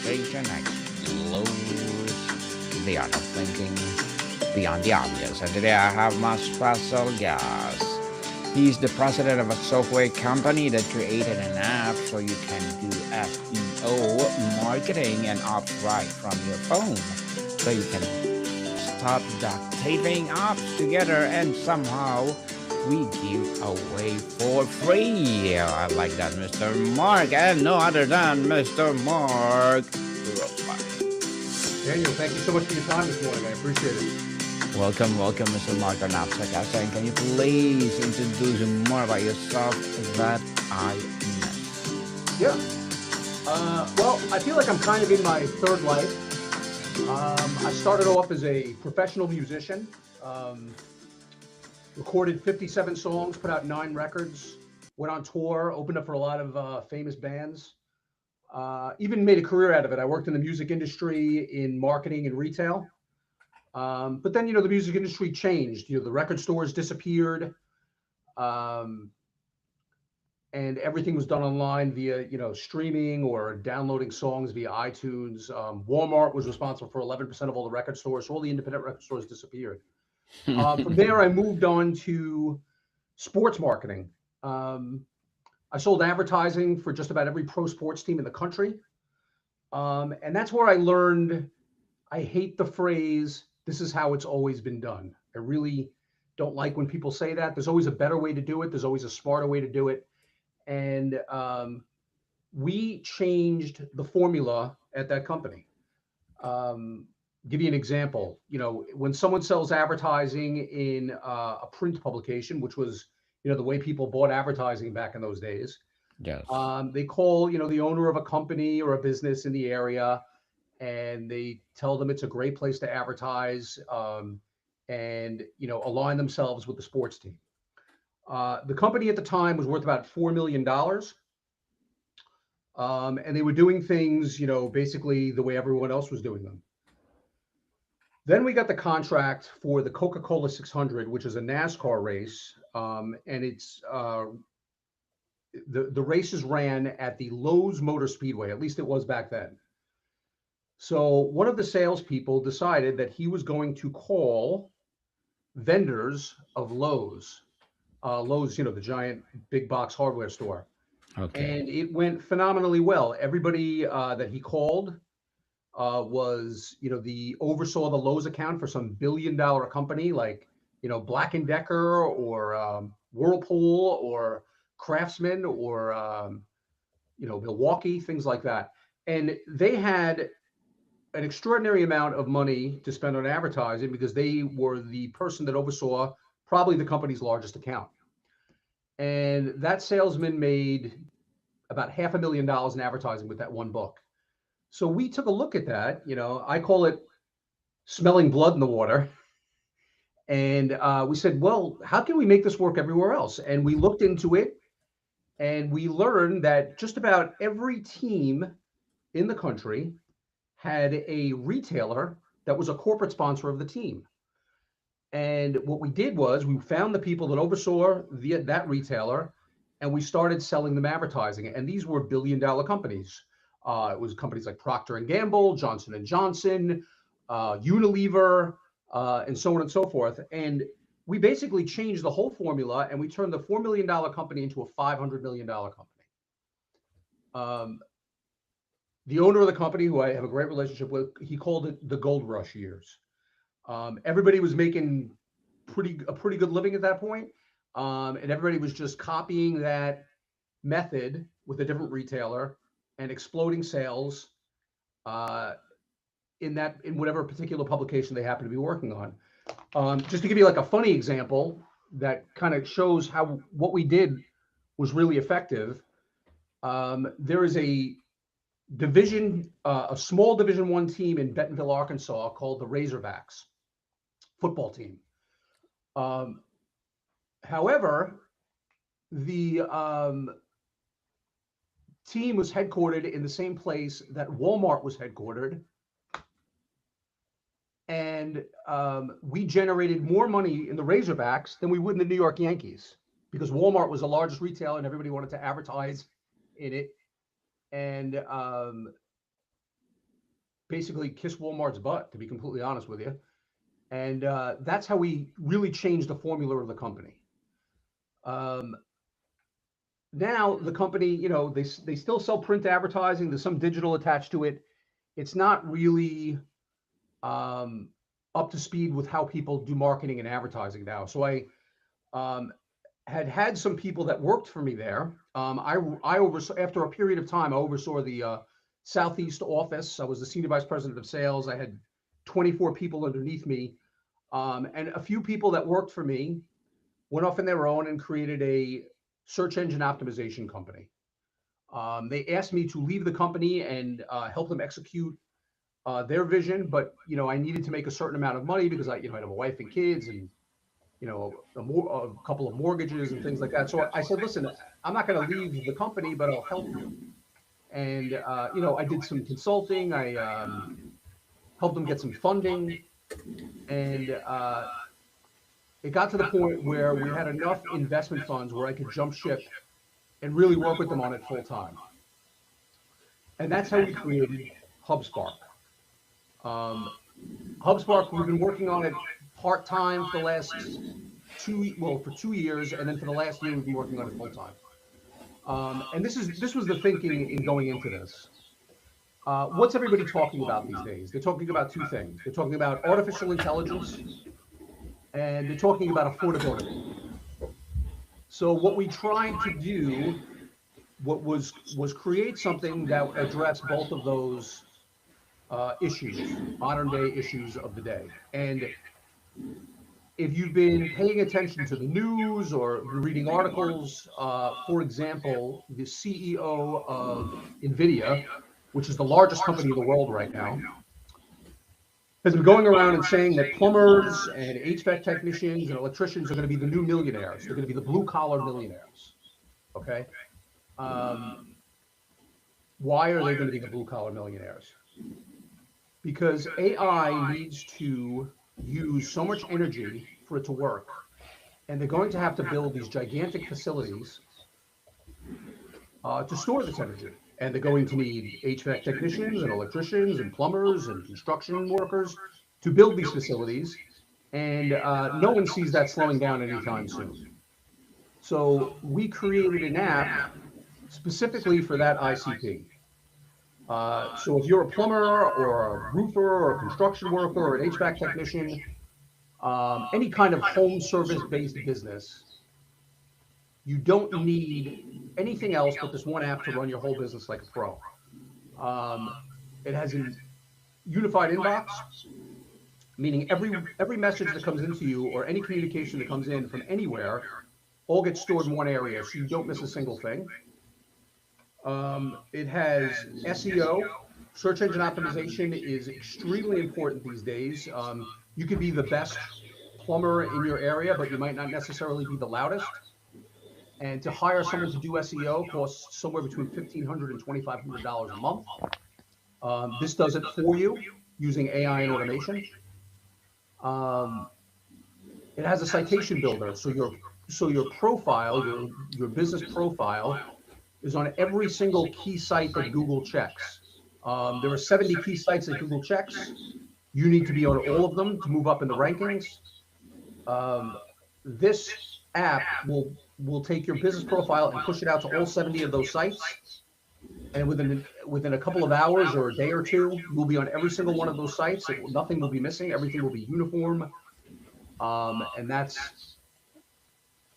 conversation explores the art of thinking beyond the obvious. And today I have my special guest. He's the president of a software company that created an app so you can do SEO marketing and ops right from your phone. So you can stop duct taping apps together and somehow we give away for free. I like that, Mr. Mark, and no other than Mr. Mark Roesler. Daniel, thank you so much for your time this morning. I appreciate it. Welcome, Mr. Mark Arnapsaka. And can you please introduce more about yourself that I missed? Yeah. Well, I feel like I'm kind of in my third life. I started off as a professional musician, recorded 57 songs, put out 9 records, went on tour, opened up for a lot of famous bands, even made a career out of it. I worked in the music industry in marketing and retail. But then, the music industry changed. The record stores disappeared, and everything was done online via, streaming or downloading songs via iTunes. Walmart was responsible for 11% of all the record stores, so all the independent record stores disappeared. From there, I moved on to sports marketing. I sold advertising for just about every pro sports team in the country, and that's where I learned I hate the phrase, "This is how it's always been done." I really don't like when people say that. There's always a better way to do it. There's always a smarter way to do it. And we changed the formula at that company. Give you an example. When someone sells advertising in a print publication, which was, the way people bought advertising back in those days, Yes. they call, the owner of a company or a business in the area, and they tell them it's a great place to advertise, and align themselves with the sports team. The company at the time was worth about $4 million, and they were doing things, basically the way everyone else was doing them. Then we got the contract for the Coca-Cola 600, which is a NASCAR race, and it's the races ran at the Lowe's Motor Speedway. At least it was back then. So one of the salespeople decided that he was going to call vendors of Lowe's. Lowe's, the giant big box hardware store. Okay. And it went phenomenally well. Everybody that he called was, the oversaw the Lowe's account for some billion-dollar company like, Black & Decker or Whirlpool or Craftsman or, Milwaukee, things like that. And they had an extraordinary amount of money to spend on advertising because they were the person that oversaw probably the company's largest account. And that salesman made about $500,000 in advertising with that one book. So we took a look at that. I call it smelling blood in the water. And we said, well, how can we make this work everywhere else? And we looked into it and we learned that just about every team in the country had a retailer that was a corporate sponsor of the team. And what we did was we found the people that oversaw that retailer, and we started selling them advertising. And these were billion-dollar companies. It was companies like Procter & Gamble, Johnson & Johnson, Unilever, and so on and so forth. And we basically changed the whole formula, and we turned the $4 million company into a $500 million company. The owner of the company, who I have a great relationship with, he called it the gold rush years. Everybody was making a pretty good living at that point, and everybody was just copying that method with a different retailer and exploding sales in whatever particular publication they happen to be working on. Just to give you like a funny example that kind of shows how what we did was really effective. There is a small Division I team in Bentonville, Arkansas called the Razorbacks football team. However, the team was headquartered in the same place that Walmart was headquartered. And we generated more money in the Razorbacks than we would in the New York Yankees because Walmart was the largest retailer and everybody wanted to advertise in it. And basically kiss Walmart's butt, to be completely honest with you. And that's how we really changed the formula of the company. Um, Now the company, they still sell print advertising. There's some digital attached to it. It's not really um, up to speed with how people do marketing and advertising now. So I um, had some people that worked for me there. I oversaw, after a period of time, I oversaw the Southeast office. I was the senior vice president of sales. I had 24 people underneath me, and a few people that worked for me went off on their own and created a search engine optimization company. They asked me to leave the company and help them execute their vision, but I needed to make a certain amount of money because I have a wife and kids and a couple of mortgages and things like that. So I said, listen, I'm not going to leave the company, but I'll help you. And I did some consulting. I helped them get some funding, and it got to the point where we had enough investment funds where I could jump ship and really work with them on it full time. And that's how we created HubSpark. Um, HubSpark, we've been working on it part time for the last for 2 years, and then for the last year, we've been working on it full time. And this was the thinking in going into this. What's everybody talking about these days? They're talking about two things. They're talking about artificial intelligence, and they're talking about affordability. So what we tried to do, was create something that addressed both of those issues, modern day issues of the day. And if you've been paying attention to the news or reading articles, for example, the CEO of NVIDIA, which is the largest company in the world right now, has been going around and saying that plumbers and HVAC technicians and electricians are going to be the new millionaires. They're going to be the blue collar millionaires. Okay. Why are they going to be the blue collar millionaires? Because AI needs to use so much energy for it to work, and they're going to have to build these gigantic facilities to store this energy. And they're going to need HVAC technicians and electricians and plumbers and construction workers to build these facilities. And no one sees that slowing down anytime soon. So we created an app specifically for that ICP. So if you're a plumber or a roofer or a construction worker or an HVAC technician, any kind of home service-based business, you don't need anything else but this one app to run your whole business like a pro. It has a unified inbox, meaning every message that comes into you or any communication that comes in from anywhere all gets stored in one area, so you don't miss a single thing. It has SEO. Search engine optimization is extremely important these days. You could be the best plumber in your area, but you might not necessarily be the loudest. And to hire someone to do SEO costs somewhere between $1,500 and $2,500 a month. This does it for you using AI and automation. It has a citation builder, so your profile, your business profile, is on every single key site that Google checks. There are 70 key sites that Google checks. You need to be on all of them to move up in the rankings. This app will take your business profile and push it out to all 70 of those sites. And within a couple of hours or a day or two, you'll be on every single one of those sites. Nothing will be missing. Everything will be uniform. And that's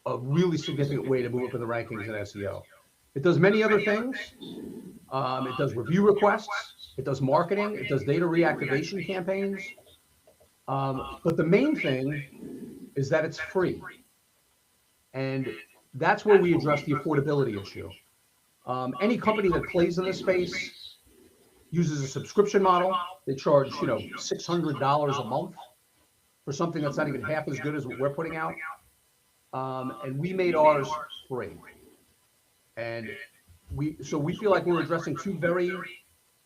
a really significant way to move up in the rankings in SEO. It does many other things. It does review requests. It does marketing. It does data reactivation campaigns. But the main thing is that it's free. And that's where we address the affordability issue. Any company that plays in this space uses a subscription model. They charge, $600 a month for something that's not even half as good as what we're putting out. And we made ours free. And we feel like we're addressing two very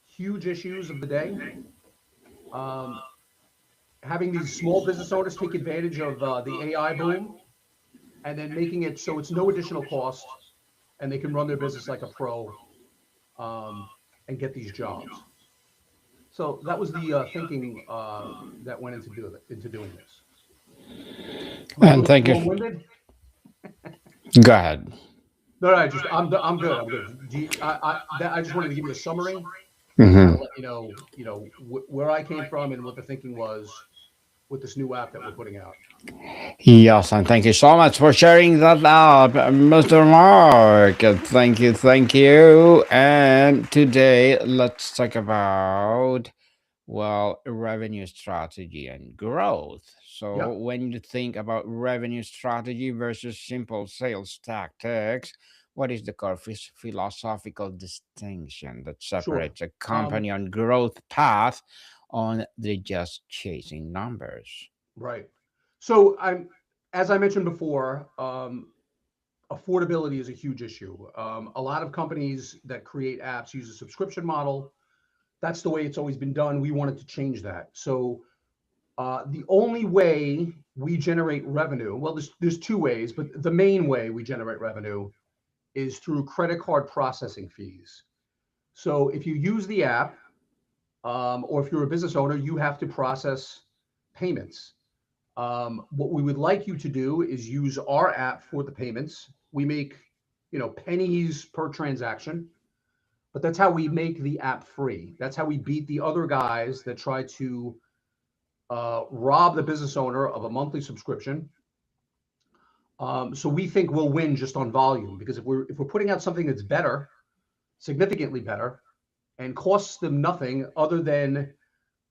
huge issues of the day. Having these small business owners take advantage of the AI boom, and then making it so it's no additional cost, and they can run their business like a pro, and get these jobs. So that was the thinking that went into doing this. Am I a And little thank too you. long-winded? Go ahead. No, no, I'm good. I'm good. I just wanted to give you a summary and kind of Mhm. let you know where I came from and what the thinking was with this new app that we're putting out. Yes, and thank you so much for sharing that out, Mr. Mark. Thank you, thank you. And today, let's talk about, well, revenue strategy and growth. So, Yep, when you think about revenue strategy versus simple sales tactics, what is the core philosophical distinction that sure. separates a Um, company on growth path on the just chasing numbers? right. So as I mentioned before, affordability is a huge issue. A lot of companies that create apps use a subscription model. That's the way it's always been done. We wanted to change that. So the only way we generate revenue, well, there's two ways, but the main way we generate revenue is through credit card processing fees. So if you use the app, or if you're a business owner, you have to process payments. What we would like you to do is use our app for the payments. We make, pennies per transaction, but that's how we make the app free. That's how we beat the other guys that try to rob the business owner of a monthly subscription. So we think we'll win just on volume because if we're putting out something that's better, significantly better, and costs them nothing other than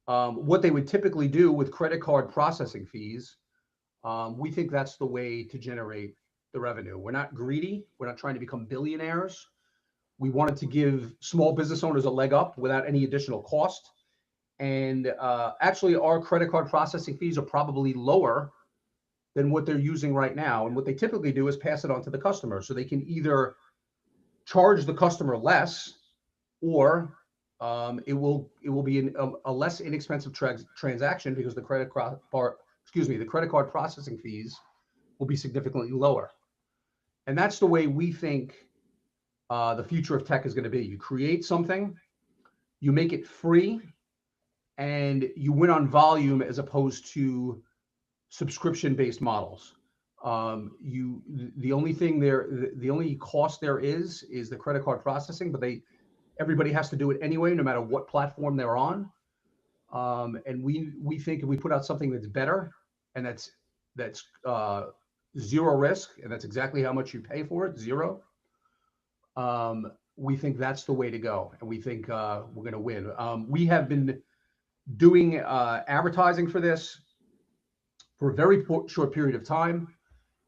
what they would typically do with credit card processing fees, we think that's the way to generate the revenue. We're not greedy. We're not trying to become billionaires. We wanted to give small business owners a leg up without any additional cost. And actually, our credit card processing fees are probably lower than what they're using right now. And what they typically do is pass it on to the customer. So they can either charge the customer less, or it will be a less inexpensive transaction because the credit card processing fees will be significantly lower. And that's the way we think the future of tech is going to be. You create something, you make it free, and you win on volume as opposed to subscription-based models. The only thing there, the only cost there is the credit card processing, but everybody has to do it anyway, no matter what platform they're on. And we think if we put out something that's better and that's zero risk, and that's exactly how much you pay for it, zero. We think that's the way to go, and we think we're going to win. We have been doing advertising for this for a very short period of time,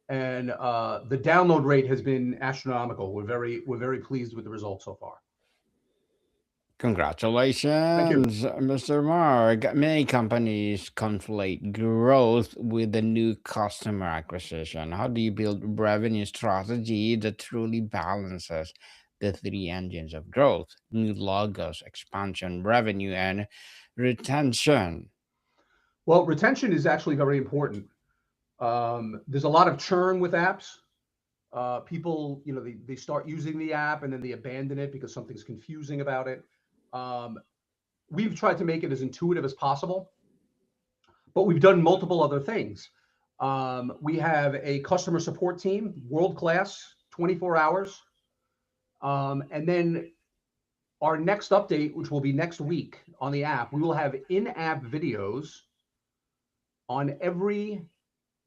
and the download rate has been astronomical. We're very pleased with the results so far. Thank you. Congratulations, Mr. Mark. Many companies conflate growth with the new customer acquisition. How do you build revenue strategy that truly balances the three engines of growth: new logos, expansion, revenue, and retention? Well, retention is actually very important. There's a lot of churn with apps. People, they start using the app and then they abandon it because something's confusing about it. Um, we've tried to make it as intuitive as possible, but we've done multiple other things. We have a customer support team, world class, 24 hours. And then our next update, which will be next week on the app, we will have in app videos on every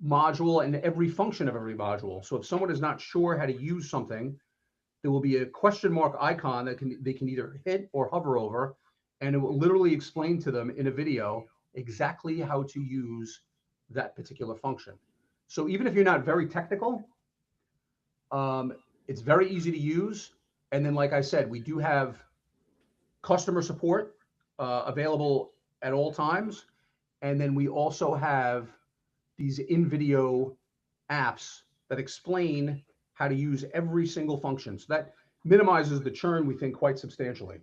module and every function of every module. So if someone is not sure how to use something, there will be a question mark icon that they can either hit or hover over, and it will literally explain to them in a video exactly how to use that particular function. So even if you're not very technical, um, it's very easy to use. And then, like I said, we do have customer support available at all times. And then we also have these in video apps that explain how to use every single function. So that minimizes the churn, we think, quite substantially.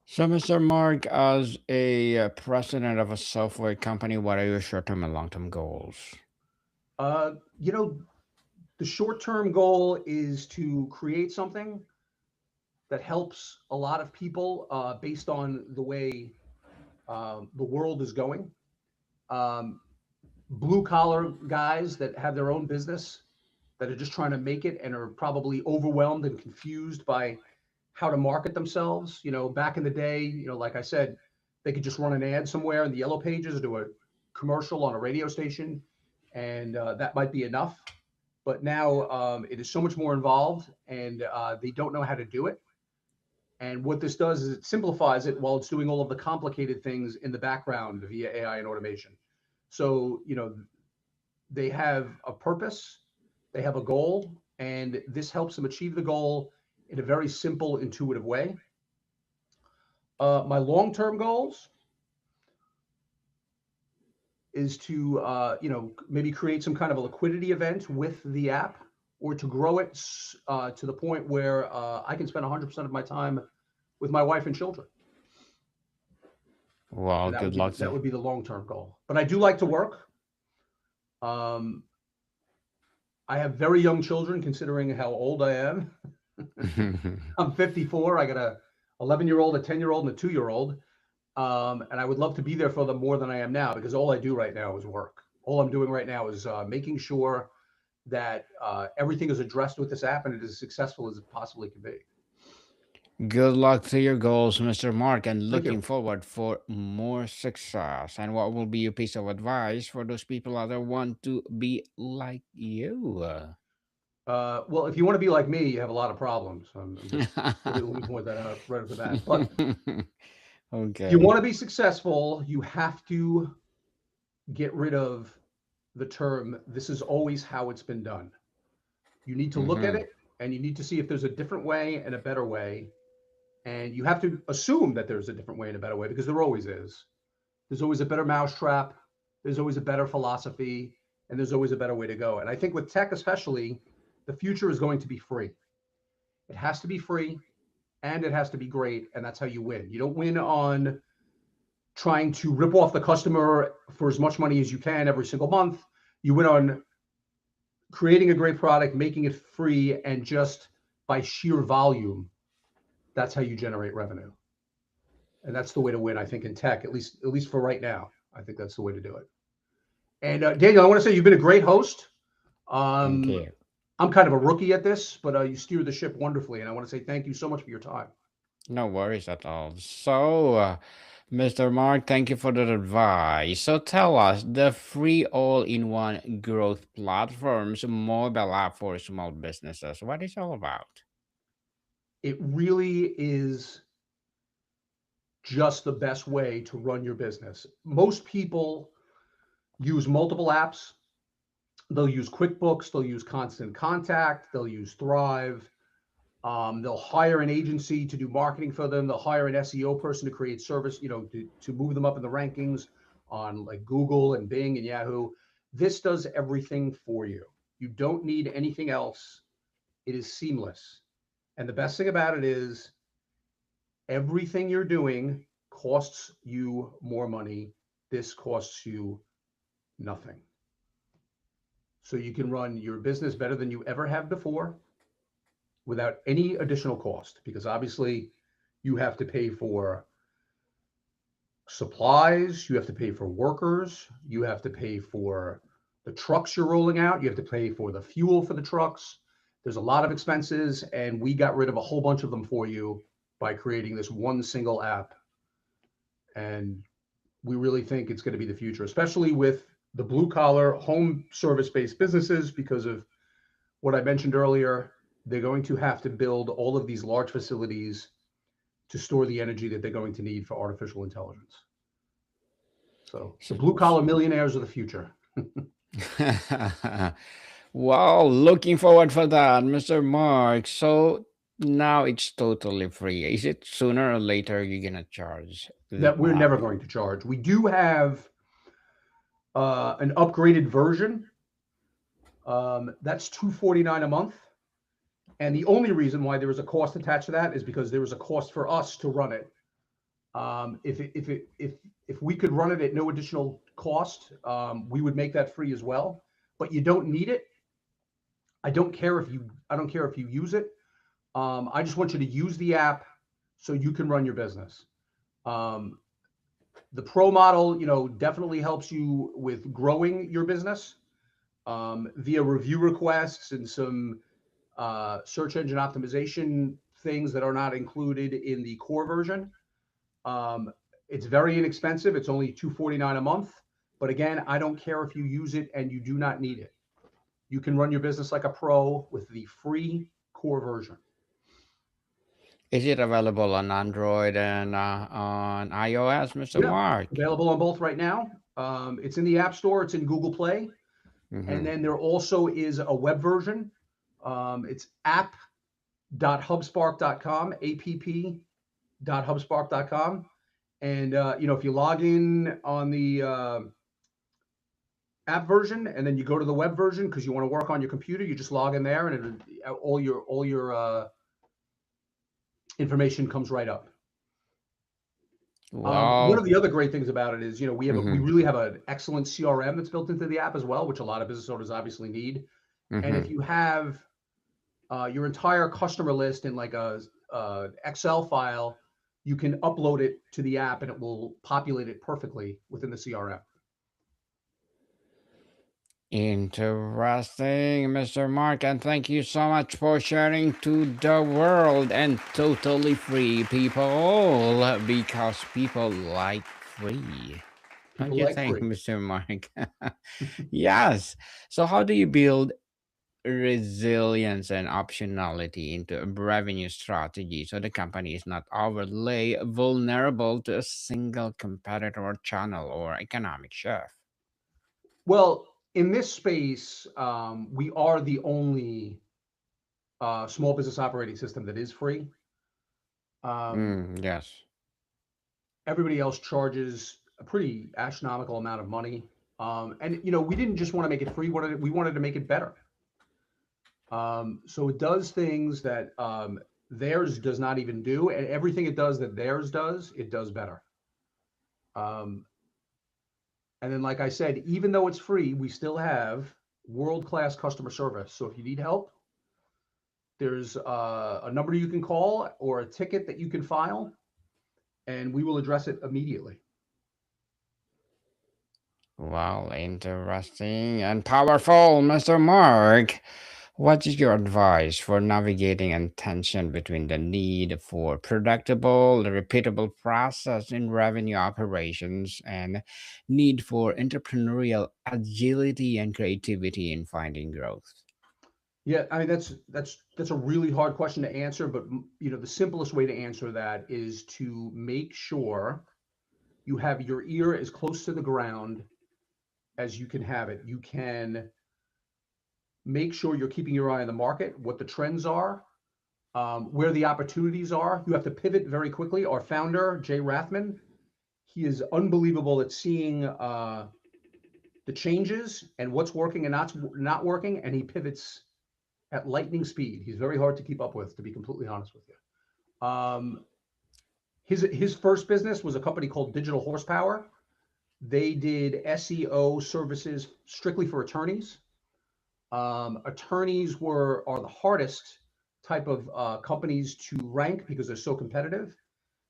So, Mr. Mark, as a president of a software company, what are your short term and long term goals? Uh, you know, the short term goal is to create something that helps a lot of people based on the way the world is going. Um, Blue collar guys that have their own business that are just trying to make it and are probably overwhelmed and confused by how to market themselves. Back in the day, like I said, they could just run an ad somewhere in the yellow pages or do a commercial on a radio station, and that might be enough. But now it is so much more involved, and they don't know how to do it. And what this does is it simplifies it while it's doing all of the complicated things in the background via AI and automation. So, they have a purpose, they have a goal, and this helps them achieve the goal in a very simple, intuitive way. My long-term goals is to, maybe create some kind of a liquidity event with the app, or to grow it to the point where I can spend 100% of my time with my wife and children. Well, And that would good be luck that to. would be the long-term goal. But I do like to work. Um, I have very young children, considering how old I am. I'm 54. I got a 11-year-old, a 10-year-old, and a 2-year-old. And I would love to be there for them more than I am now, because all I do right now is work. All I'm doing right now is making sure that everything is addressed with this app and it is as successful as it possibly can be. Good luck to your goals, Mr. Mark, and Thank looking you. forward for more success. And what will be your piece of advice for those people out there want to be like you? Well, if you want to be like me, you have a lot of problems. I'm just let me point that out right off the bat. But if you Okay. want to be successful, you have to get rid of the term, "this is always how it's been done." You need to look at Hmm. it and you need to see if there's a different way and a better way. And you have to assume that there's a different way and a better way, because there always is. There's always a better mousetrap. There's always a better philosophy, and there's always a better way to go. And I think with tech, especially, the future is going to be free. It has to be free, and it has to be great. And that's how you win. You don't win on trying to rip off the customer for as much money as you can every single month. You win on creating a great product, making it free, and just by sheer volume, that's how you generate revenue. And that's the way to win, I think, in tech, at least for right now. I think that's the way to do it. And Daniel, I want to say you've been a great host. Thank Um, you. I'm kind of a rookie at this, but you steer the ship wonderfully, and I want to say thank you so much for your time. No worries at all. So, Mr. Mark, thank you for that advice. So, tell us the free all in one growth platforms mobile app for small businesses. What is all about? It really is just the best way to run your business. Most people use multiple apps. They'll use QuickBooks, they'll use Constant Contact, they'll use Thrive. They'll hire an agency to do marketing for them. They'll hire an SEO person to create service, to move them up in the rankings on like Google and Bing and Yahoo. This does everything for you. You don't need anything else. It is seamless. And the best thing about it is everything you're doing costs you more money. This costs you nothing. So you can run your business better than you ever have before without any additional cost, because obviously you have to pay for supplies, you have to pay for workers, you have to pay for the trucks you're rolling out, you have to pay for the fuel for the trucks. There's a lot of expenses, and we got rid of a whole bunch of them for you by creating this one single app. And we really think it's going to be the future, especially with the blue collar home service based businesses, because of what I mentioned earlier. They're going to have to build all of these large facilities to store the energy that they're going to need for artificial intelligence. So the So, blue collar millionaires of the future. well, looking forward for that, Mr. Mark. So now it's totally free. Is it sooner or later you're gonna charge the That we're app? never going to charge. We do have an upgraded version. That's $249 a month. And the only reason why there is a cost attached to that is because there is a cost for us to run it. If we could run it at no additional cost, we would make that free as well. But you don't need it. I don't care if you use it. I just want you to use the app so you can run your business. Um, the pro model, definitely helps you with growing your business via review requests and some search engine optimization things that are not included in the core version. Um, it's very inexpensive. It's only $249 a month. But again, I don't care if you use it and you do not need it. You can run your business like a pro with the free core version. Is it available on Android and on iOS, Mr. Yeah, Mark? available on both right now. It's in the App Store. It's in Google Play, and Mm-hmm. then there also is a web version. It's app.hubspark.com, app.hubspark.com. And if you log in on the app version and then you go to the web version because you want to work on your computer, you just log in there and all your information comes right up. One Wow. of the other great things about it is, we Mm-hmm. really have an excellent CRM that's built into the app as well, which a lot of business owners obviously need. And Mm-hmm. if you have your entire customer list in like a Excel file, you can upload it to the app and it will populate it perfectly within the CRM. Interesting, Mr. Mark, and thank you so much for sharing to the world and totally free people because people like free. What do People you like think, free. Mr. Mark? Yes. So, how do you build resilience and optionality into a revenue strategy so the company is not overly vulnerable to a single competitor or channel or economic shift? Well, in this space, we are the only small business operating system that is free. Um, Yes. Everybody else charges a pretty astronomical amount of money. And we didn't just want to make it free; we wanted to make it better. So it does things that theirs does not even do, and everything it does that theirs does, it does better. Um, and then, like I said, even though it's free, we still have world-class customer service. So if you need help, there's a number you can call or a ticket that you can file, and we will address it immediately. Well, interesting and powerful, Mr. Mark. What is your advice for navigating and tension between the need for predictable, repeatable process in revenue operations and need for entrepreneurial agility and creativity in finding growth? Yeah, I mean that's a really hard question to answer, but the simplest way to answer that is to make sure you have your ear as close to the ground as you can have it. You can make sure you're keeping your eye on the market, what the trends are, where the opportunities are. You have to pivot very quickly. Our founder, Jay Rathman, he is unbelievable at seeing the changes and what's working and not working, and he pivots at lightning speed. He's very hard to keep up with, to be completely honest with you. His first business was a company called Digital Horsepower. They did SEO services strictly for attorneys. Attorneys are the hardest type of companies to rank because they're so competitive.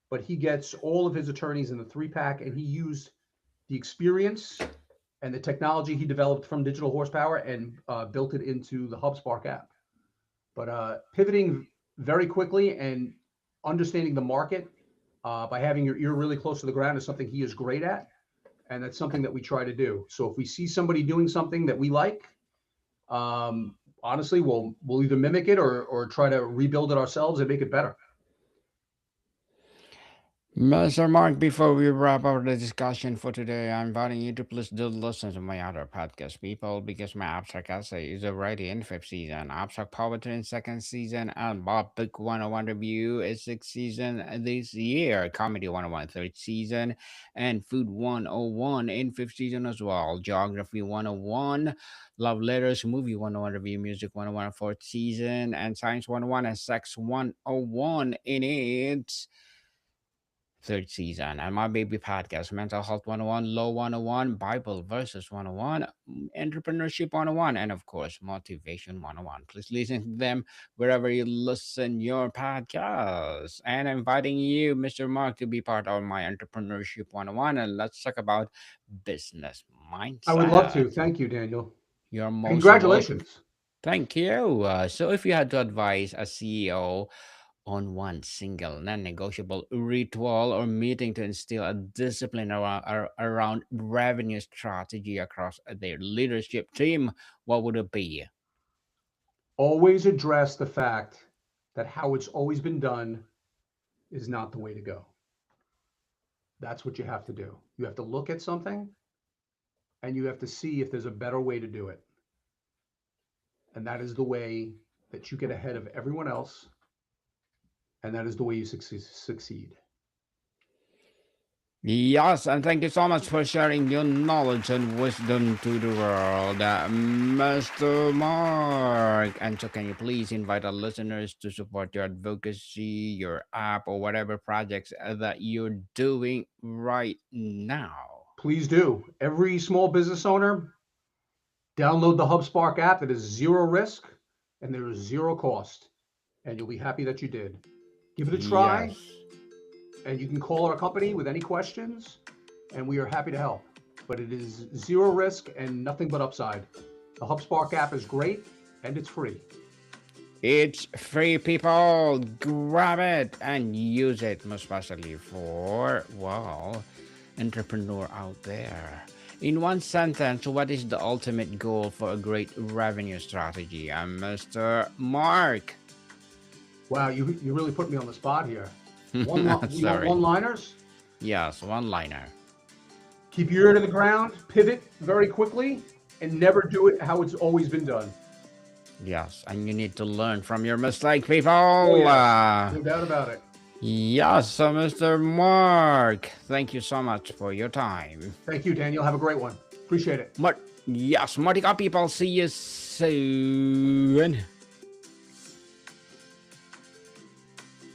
But he gets all of his attorneys in the three pack, and he used the experience and the technology he developed from Digital Horsepower and built it into the HubSpark app. But pivoting very quickly and understanding the market by having your ear really close to the ground is something he is great at, and that's something that we try to do. So if we see somebody doing something that we like, honestly, we'll either mimic it or try to rebuild it ourselves and make it better. Mr. Mark, before we wrap up the discussion for today, I'm inviting you to please do listen to my other podcast, people, because my Abstract Essay is already in fifth season, Abstract Poetry in second season, and Bob Book 101 Review is sixth season this year, Comedy 101 third season, and Food 101 in fifth season as well, Geography 101, Love Letters, Movie 101 Review, Music 101 fourth season, and Science 101 and Sex 101 in its third season, and my baby podcast, Mental Health 101, Law 101, Bible Verses 101, Entrepreneurship 101, and of course, Motivation 101. Please listen to them wherever you listen your podcasts. And I'm inviting you, Mr. Mark, to be part of my Entrepreneurship 101, and let's talk about business I would love mindset. to. Thank you, Daniel. You're most welcome. Congratulations. Thank you. So, if you had to advise a CEO on one single non-negotiable ritual or meeting to instill a discipline around revenue strategy across their leadership team, what would it be? Always address the fact that how it's always been done is not the way to go. That's what you have to do. You have to look at something and you have to see if there's a better way to do it. And that is the way that you get ahead of everyone else. And that is the way you succeed. Yes, and thank you so much for sharing your knowledge and wisdom to the world, Mr. Mark. And so, can you please invite our listeners to support your advocacy, your app, or whatever projects that you're doing right now? Please do. Every small business owner, download the HubSpark app. It is zero risk and there is zero cost. And you'll be happy that you did. Give it a try. Yes. And you can call our company with any questions, and we are happy to help. But it is zero risk and nothing but upside. The HubSpark app is great, and it's free. It's free, people. Grab it and use it, most especially for, well, entrepreneur out there. In one sentence, what is the ultimate goal for a great revenue strategy? I'm Mr. Mark. Wow, you really put me on the spot here. You want Sorry. one-liners? Yes, one liner. Keep your ear to the ground, pivot very quickly, and never do it how it's always been done. Yes, and you need to learn from your mistake, people. Oh, yeah. No doubt about it. Yes, so Mr. Mark, thank you so much for your time. Thank you, Daniel. Have a great one. Appreciate it. Yes, Motica people, see you soon.